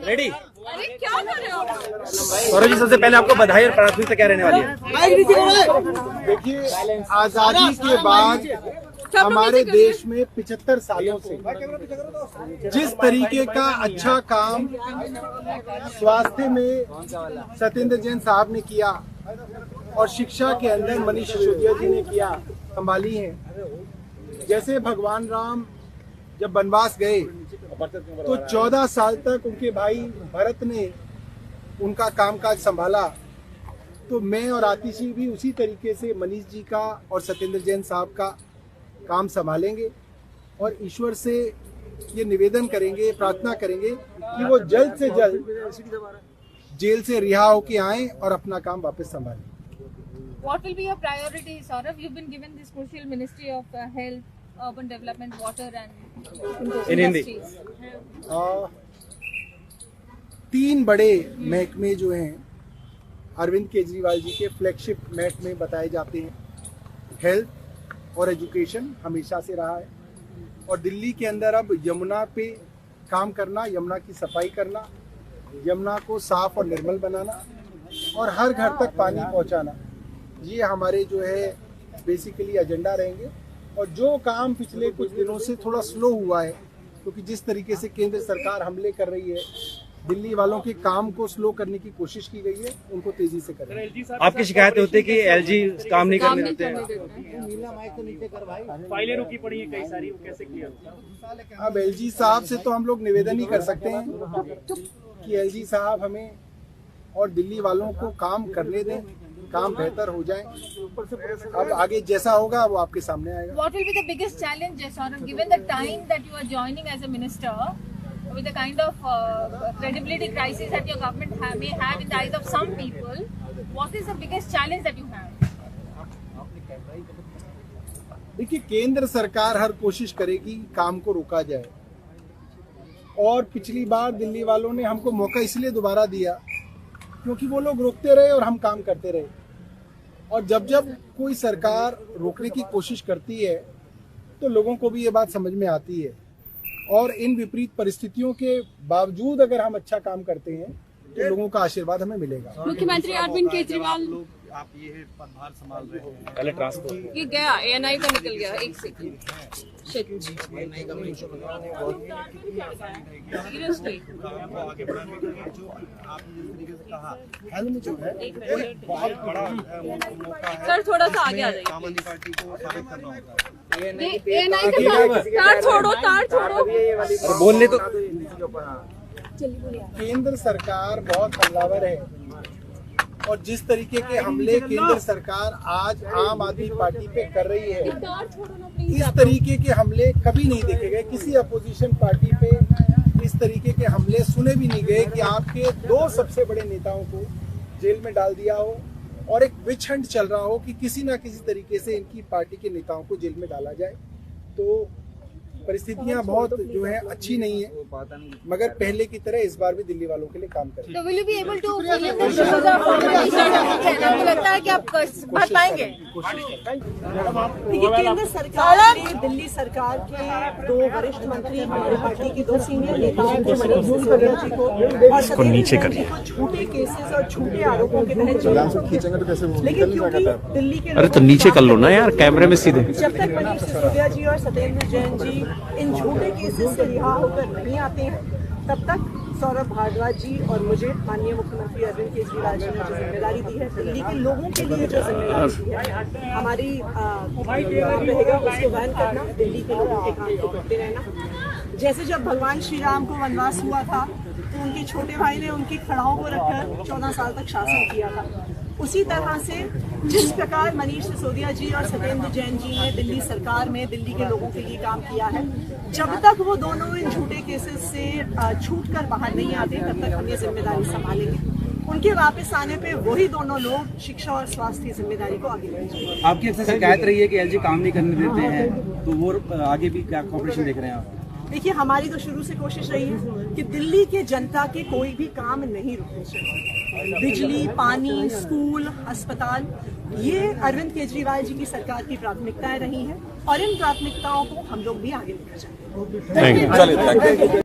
Ready? अरे क्या कर रहे हो? सौरभ जी, सबसे पहले आपको बधाई और प्राथमिकता क्या रहने वाली है? देखिए, आजादी के बाद हमारे देश में 75 सालों से जिस तरीके का अच्छा काम स्वास्थ्य में सत्येंद्र जैन साहब ने किया और शिक्षा के अंदर मनीष सिसोदिया जी ने किया, संभाली है। जैसे भगवान राम जब वनवास गए तो 14 साल तक उनके भाई भरत ने उनका कामकाज संभाला, तो मैं और आतिशी भी उसी तरीके से मनीष जी का और सत्येंद्र जैन साहब का काम संभालेंगे और ईश्वर से ये निवेदन करेंगे, प्रार्थना करेंगे कि वो जल्द से जल्द जेल से रिहा होके आएं और अपना काम वापस संभालें। What will be your priority, Saurav? You've been given this crucial Ministry of Health, Urban Development, Water and In Hindi. Industries. 3 बड़े महकमे जो हैं अरविंद केजरीवाल जी के फ्लैगशिप महकमे बताए जाते हैं। हेल्थ और एजुकेशन हमेशा से रहा है और दिल्ली के अंदर अब यमुना पे काम करना, यमुना की सफाई करना, यमुना को साफ और निर्मल बनाना और हर घर तक पानी पहुंचाना, ये हमारे जो है बेसिकली एजेंडा रहेंगे। और जो काम पिछले कुछ दिनों से थोड़ा स्लो हुआ है, क्योंकि जिस तरीके से केंद्र सरकार हमले कर रही है, दिल्ली वालों के काम को स्लो करने की कोशिश की गई है, उनको तेजी से करें। आपकी शिकायतें होती है कि एलजी काम नहीं करने देते हैं। फाइलें रुकी पड़ी हैं कई सारी, वो कैसे किया? अब एलजी साहब से तो हम लोग निवेदन ही कर सकते हैं कि एलजी साहब हमें और दिल्ली वालों को काम करने दें, काम बेहतर हो जाए। अब आगे जैसा होगा वो आपके सामने आएगा। What will be the biggest challenge, Saurav, given the time that you are joining as a minister, with the kind of credibility crisis that your government may have in the eyes of some people? What is the biggest challenge that you have? देखिए, केंद्र सरकार हर कोशिश करेगी काम को रोका जाए और पिछली बार दिल्ली वालों ने हमको मौका इसलिए दोबारा दिया क्योंकि वो लोग रोकते रहे और हम काम करते रहे। और जब जब कोई सरकार रोकने की कोशिश करती है तो लोगों को भी ये बात समझ में आती है और इन विपरीत परिस्थितियों के बावजूद अगर हम अच्छा काम करते हैं तो लोगों का आशीर्वाद हमें मिलेगा। मुख्यमंत्री अरविंद केजरीवाल आप ये पदभार संभाल रहे हैं, पहले ट्रांसपोर्ट ये गया एएनआई का निकल गया, एक सेकंड। सीरियसली आगे बढ़ाने के लिए जो आपने जिस तरीके से कहा, हेल्थ जो है एक बहुत बड़ा मौका है। सर थोड़ा सा आगे आ जाइए। आम आदमी पार्टी को साबित करना होता है। एएनआई का तार छोड़ो, तार छोड़ो। बोलने तो केंद्र सरकार बहुत हमलावर है और जिस तरीके के हमले केंद्र सरकार आज आम आदमी पार्टी पे कर रही है, इस तरीके के हमले कभी नहीं देखे गए किसी अपोजिशन पार्टी पे। इस तरीके के हमले सुने भी नहीं गए कि आपके 2 सबसे बड़े नेताओं को जेल में डाल दिया हो और एक विच हंट चल रहा हो कि किसी ना किसी तरीके से इनकी पार्टी के नेताओं को जेल में डाला जाए। तो परिस्थितियां बहुत जो है अच्छी नहीं है, मगर पहले की तरह इस बार भी दिल्ली वालों के लिए काम करें। So will you be able to fill in the shoes of आपको लगता है कि आप भर पाएंगे? देखिए, केंद्र सरकार ने दिल्ली सरकार के 2 वरिष्ठ मंत्री, हमारी पार्टी के 2 सीनियर नेताओं को, मनीष सिसोदिया जी को और सत्येंद्र जैन जी को झूठे केसेस और झूठे आरोपों के तहत जेल। लेकिन क्योंकि दिल्ली के अरे तो नीचे कर लो ना यार, कैमरे में सीधे। जब तक मनीष सिसोदिया जी और सत्येंद्र जैन जी इन झूठे केसेस से रिहा होकर नहीं आते हैं, तब तक सौरभ भारद्वाज जी और मुझे माननीय मुख्यमंत्री अरविंद केजरीवाल जी ने जो जिम्मेदारी दी है, दिल्ली के लोगों के लिए जो जिम्मेदारी दी है, हमारी काम रहेगा उसको वहन करना, दिल्ली के लोगों के काम को करते रहना। जैसे जब भगवान श्री राम को वनवास हुआ था तो उनके छोटे भाई ने उनकी खड़ाओं को रखकर 14 साल तक शासन किया था, उसी तरह से जिस प्रकार मनीष सिसोदिया जी और सत्येंद्र जैन जी ने दिल्ली सरकार में दिल्ली के लोगों के लिए काम किया है, जब तक वो दोनों इन झूठे केसेस से छूट कर बाहर नहीं आते तब तक हम ये जिम्मेदारी संभालेंगे। उनके वापस आने पे वही दोनों लोग शिक्षा और स्वास्थ्य की जिम्मेदारी को आगे ले जाएंगे। आपकी अक्सर शिकायत रही है कि एलजी काम नहीं करने देते हैं, तो वो आगे भी क्या कॉपरेशन देख रहे हैं आप? देखिए, हमारी तो शुरू से कोशिश रही है कि दिल्ली के जनता के कोई भी काम नहीं रुकने चाहिए। बिजली, पानी, स्कूल, अस्पताल, ये अरविंद केजरीवाल जी की सरकार की प्राथमिकताएं रही हैं और इन प्राथमिकताओं को हम लोग भी आगे लेकर जाएंगे। Thank you.